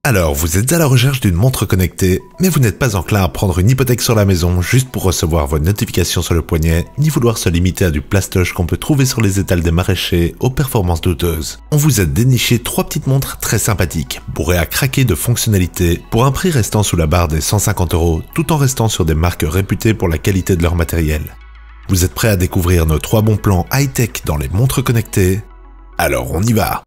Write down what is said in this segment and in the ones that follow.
Alors, vous êtes à la recherche d'une montre connectée, mais vous n'êtes pas enclin à prendre une hypothèque sur la maison juste pour recevoir vos notifications sur le poignet, ni vouloir se limiter à du plastoche qu'on peut trouver sur les étals des maraîchers aux performances douteuses. On vous a déniché 3 petites montres très sympathiques, bourrées à craquer de fonctionnalités, pour un prix restant sous la barre des 150 €, tout en restant sur des marques réputées pour la qualité de leur matériel. Vous êtes prêts à découvrir nos 3 bons plans high-tech dans les montres connectées? Alors on y va!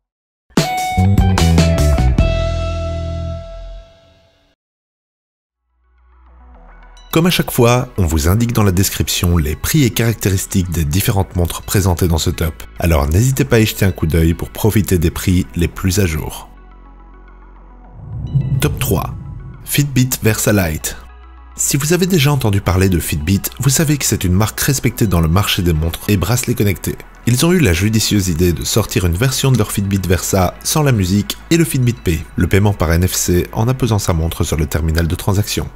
Comme à chaque fois, on vous indique dans la description les prix et caractéristiques des différentes montres présentées dans ce top. Alors n'hésitez pas à y jeter un coup d'œil pour profiter des prix les plus à jour. Top 3. Fitbit Versa Lite. Si vous avez déjà entendu parler de Fitbit, vous savez que c'est une marque respectée dans le marché des montres et bracelets connectés. Ils ont eu la judicieuse idée de sortir une version de leur Fitbit Versa sans la musique et le Fitbit Pay, le paiement par NFC en apposant sa montre sur le terminal de transaction,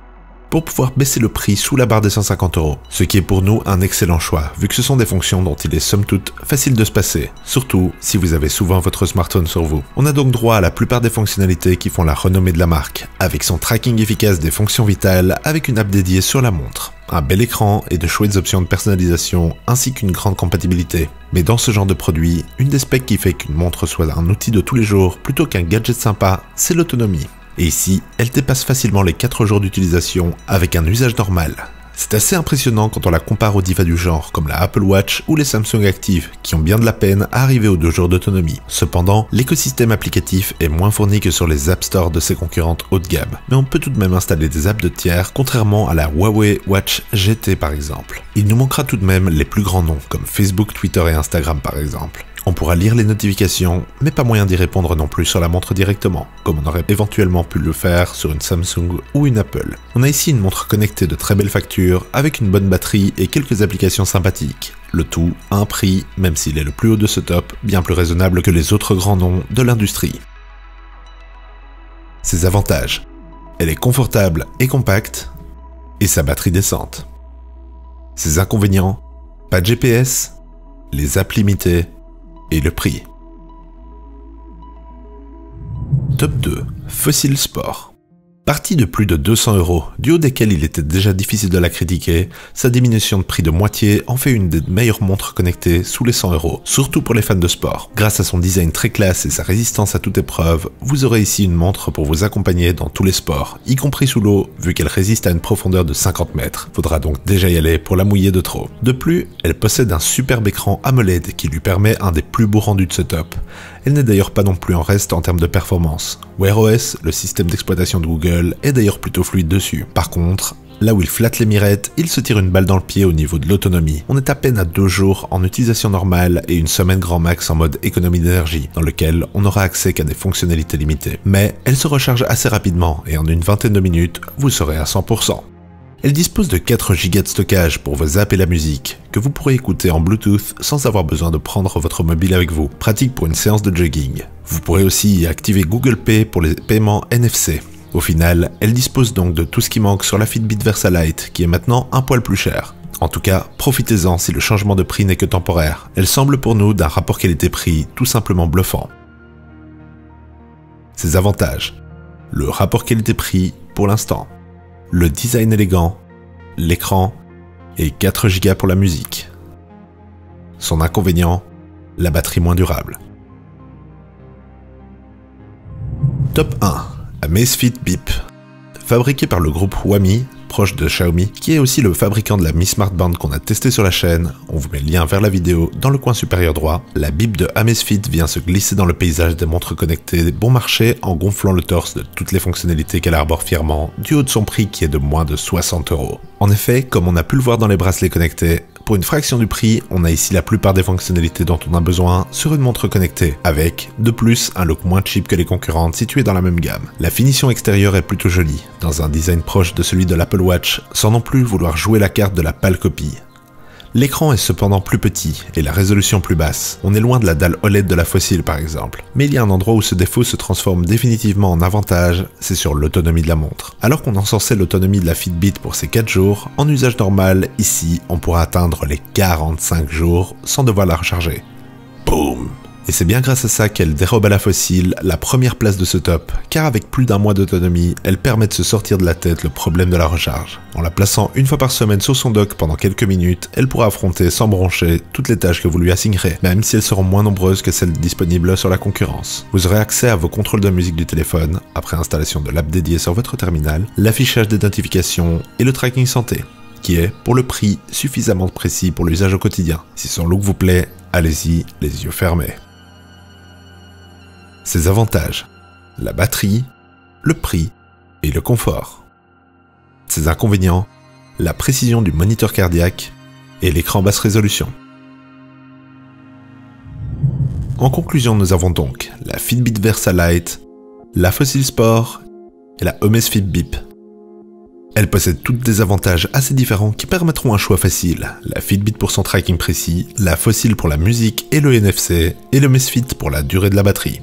pour pouvoir baisser le prix sous la barre des 150 €, ce qui est pour nous un excellent choix, vu que ce sont des fonctions dont il est somme toute facile de se passer, surtout si vous avez souvent votre smartphone sur vous. On a donc droit à la plupart des fonctionnalités qui font la renommée de la marque, avec son tracking efficace des fonctions vitales, avec une app dédiée sur la montre, un bel écran et de chouettes options de personnalisation, ainsi qu'une grande compatibilité. Mais dans ce genre de produit, une des specs qui fait qu'une montre soit un outil de tous les jours plutôt qu'un gadget sympa, c'est l'autonomie. Et ici, elle dépasse facilement les 4 jours d'utilisation avec un usage normal. C'est assez impressionnant quand on la compare aux divas du genre, comme la Apple Watch ou les Samsung Active, qui ont bien de la peine à arriver aux 2 jours d'autonomie. Cependant, l'écosystème applicatif est moins fourni que sur les App Store de ses concurrentes haut de gamme, mais on peut tout de même installer des apps de tiers, contrairement à la Huawei Watch GT par exemple. Il nous manquera tout de même les plus grands noms, comme Facebook, Twitter et Instagram par exemple. On pourra lire les notifications, mais pas moyen d'y répondre non plus sur la montre directement, comme on aurait éventuellement pu le faire sur une Samsung ou une Apple. On a ici une montre connectée de très belle facture, avec une bonne batterie et quelques applications sympathiques. Le tout à un prix, même s'il est le plus haut de ce top, bien plus raisonnable que les autres grands noms de l'industrie. Ses avantages: elle est confortable et compacte, et sa batterie décente. Ses inconvénients: pas de GPS, les apps limitées, et le prix. Top 2. Fossil Sport. Parti de plus de 200 €, du haut desquels il était déjà difficile de la critiquer, sa diminution de prix de moitié en fait une des meilleures montres connectées sous les 100 €, surtout pour les fans de sport. Grâce à son design très classe et sa résistance à toute épreuve, vous aurez ici une montre pour vous accompagner dans tous les sports, y compris sous l'eau, vu qu'elle résiste à une profondeur de 50 mètres. Faudra donc déjà y aller pour la mouiller de trop. De plus, elle possède un superbe écran AMOLED qui lui permet un des plus beaux rendus de ce top. Elle n'est d'ailleurs pas non plus en reste en termes de performance. Wear OS, le système d'exploitation de Google, est d'ailleurs plutôt fluide dessus. Par contre, là où il flatte les mirettes, il se tire une balle dans le pied au niveau de l'autonomie. On est à peine à 2 jours en utilisation normale et une semaine grand max en mode économie d'énergie, dans lequel on n'aura accès qu'à des fonctionnalités limitées. Mais elle se recharge assez rapidement et en une vingtaine de minutes, vous serez à 100%. Elle dispose de 4 Go de stockage pour vos apps et la musique, que vous pourrez écouter en Bluetooth sans avoir besoin de prendre votre mobile avec vous. Pratique pour une séance de jogging. Vous pourrez aussi y activer Google Pay pour les paiements NFC. Au final, elle dispose donc de tout ce qui manque sur la Fitbit Versa Lite, qui est maintenant un poil plus chère. En tout cas, profitez-en si le changement de prix n'est que temporaire. Elle semble pour nous d'un rapport qualité-prix tout simplement bluffant. Ses avantages: le rapport qualité-prix pour l'instant, le design élégant, l'écran et 4 Go pour la musique. Son inconvénient: la batterie moins durable. Top 1. Amazfit Bip. Fabriqué par le groupe Huami, proche de Xiaomi, qui est aussi le fabricant de la Mi Smart Band qu'on a testé sur la chaîne, on vous met le lien vers la vidéo dans le coin supérieur droit. La Bip de Amazfit vient se glisser dans le paysage des montres connectées bon marché en gonflant le torse de toutes les fonctionnalités qu'elle arbore fièrement, du haut de son prix qui est de moins de 60 €. En effet, comme on a pu le voir dans les bracelets connectés, pour une fraction du prix, on a ici la plupart des fonctionnalités dont on a besoin sur une montre connectée, avec, de plus, un look moins cheap que les concurrentes situées dans la même gamme. La finition extérieure est plutôt jolie, dans un design proche de celui de l'Apple Watch, sans non plus vouloir jouer la carte de la pâle copie. L'écran est cependant plus petit et la résolution plus basse. On est loin de la dalle OLED de la Fossil par exemple. Mais il y a un endroit où ce défaut se transforme définitivement en avantage, c'est sur l'autonomie de la montre. Alors qu'on encensait l'autonomie de la Fitbit pour ses 4 jours, en usage normal, ici, on pourra atteindre les 45 jours sans devoir la recharger. Boum! Et c'est bien grâce à ça qu'elle dérobe à la Fossil la première place de ce top, car avec plus d'1 mois d'autonomie, elle permet de se sortir de la tête le problème de la recharge. En la plaçant une fois par semaine sur son dock pendant quelques minutes, elle pourra affronter sans broncher toutes les tâches que vous lui assignerez, même si elles seront moins nombreuses que celles disponibles sur la concurrence. Vous aurez accès à vos contrôles de musique du téléphone, après installation de l'app dédiée sur votre terminal, l'affichage des notifications et le tracking santé, qui est, pour le prix, suffisamment précis pour l'usage au quotidien. Si son look vous plaît, allez-y, les yeux fermés. Ses avantages: la batterie, le prix et le confort. Ses inconvénients: la précision du moniteur cardiaque et l'écran basse résolution. En conclusion, nous avons donc la Fitbit Versa Lite, la Fossil Sport et la Amazfit Bip. Elles possèdent toutes des avantages assez différents qui permettront un choix facile. La Fitbit pour son tracking précis, la Fossil pour la musique et le NFC, et le Amazfit pour la durée de la batterie.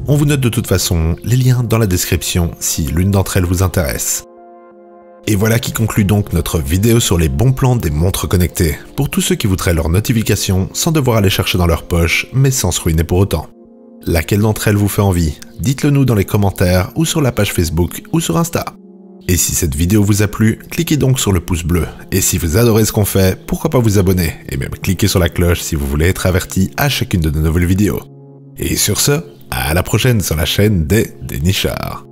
On vous note de toute façon les liens dans la description si l'une d'entre elles vous intéresse. Et voilà qui conclut donc notre vidéo sur les bons plans des montres connectées, pour tous ceux qui voudraient leurs notifications sans devoir aller chercher dans leur poche, mais sans se ruiner pour autant. Laquelle d'entre elles vous fait envie? Dites-le nous dans les commentaires ou sur la page Facebook ou sur Insta. Et si cette vidéo vous a plu, cliquez donc sur le pouce bleu. Et si vous adorez ce qu'on fait, pourquoi pas vous abonner, et même cliquer sur la cloche si vous voulez être averti à chacune de nos nouvelles vidéos. Et sur ce, à la prochaine sur la chaîne des Dénichards.